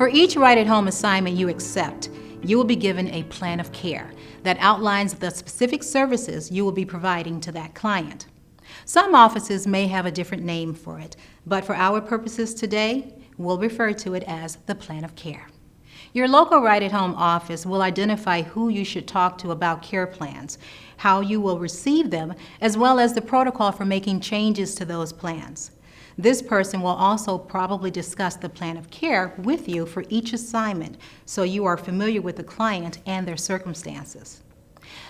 For each right-at-home assignment you accept, you will be given a plan of care that outlines the specific services you will be providing to that client. Some offices may have a different name for it, but for our purposes today, we'll refer to it as the plan of care. Your local right-at-home office will identify who you should talk to about care plans, how you will receive them, as well as the protocol for making changes to those plans. This person will also probably discuss the plan of care with you for each assignment, so you are familiar with the client and their circumstances.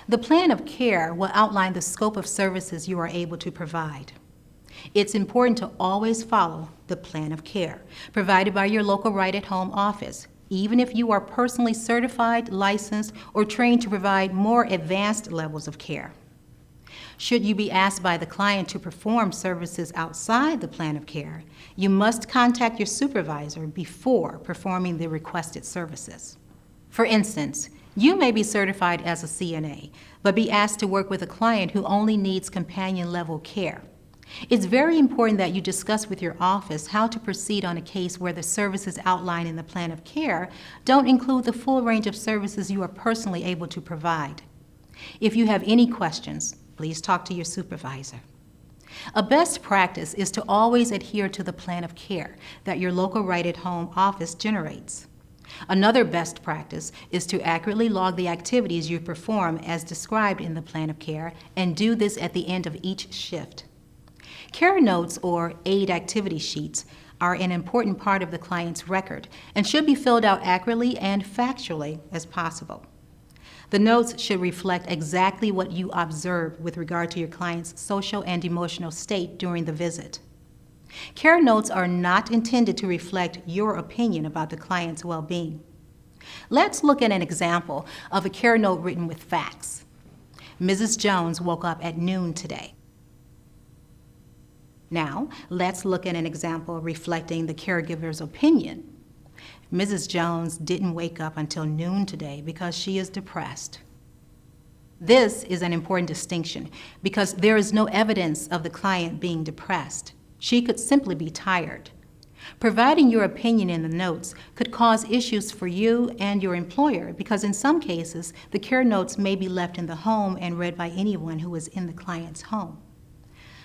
The plan of care will outline the scope of services you are able to provide. It's important to always follow the plan of care provided by your local right-at-home office, even if you are personally certified, licensed, or trained to provide more advanced levels of care. Should you be asked by the client to perform services outside the plan of care, you must contact your supervisor before performing the requested services. For instance, you may be certified as a CNA, but be asked to work with a client who only needs companion-level care. It's very important that you discuss with your office how to proceed on a case where the services outlined in the plan of care don't include the full range of services you are personally able to provide. If you have any questions, please talk to your supervisor. A best practice is to always adhere to the plan of care that your local right-at-home office generates. Another best practice is to accurately log the activities you perform as described in the plan of care and do this at the end of each shift. Care notes or aid activity sheets are an important part of the client's record and should be filled out accurately and factually as possible. The notes should reflect exactly what you observe with regard to your client's social and emotional state during the visit. Care notes are not intended to reflect your opinion about the client's well-being. Let's look at an example of a care note written with facts. Mrs. Jones woke up at noon today. Now, let's look at an example reflecting the caregiver's opinion. Mrs. Jones didn't wake up until noon today because she is depressed. This is an important distinction because there is no evidence of the client being depressed. She could simply be tired. Providing your opinion in the notes could cause issues for you and your employer because in some cases, the care notes may be left in the home and read by anyone who is in the client's home.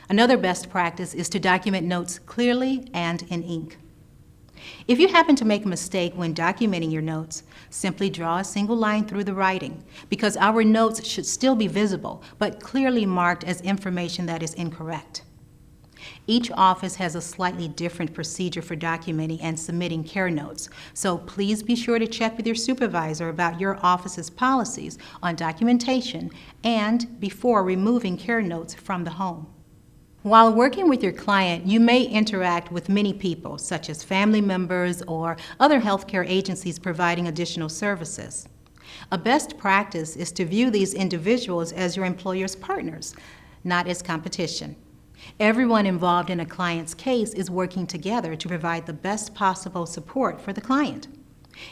Another best practice is to document notes clearly and in ink. If you happen to make a mistake when documenting your notes, simply draw a single line through the writing because our notes should still be visible but clearly marked as information that is incorrect. Each office has a slightly different procedure for documenting and submitting care notes, so please be sure to check with your supervisor about your office's policies on documentation and before removing care notes from the home. While working with your client, you may interact with many people, such as family members or other healthcare agencies providing additional services. A best practice is to view these individuals as your employer's partners, not as competition. Everyone involved in a client's case is working together to provide the best possible support for the client.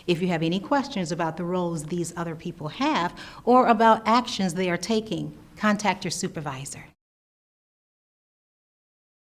If you have any questions about the roles these other people have or about actions they are taking, contact your supervisor.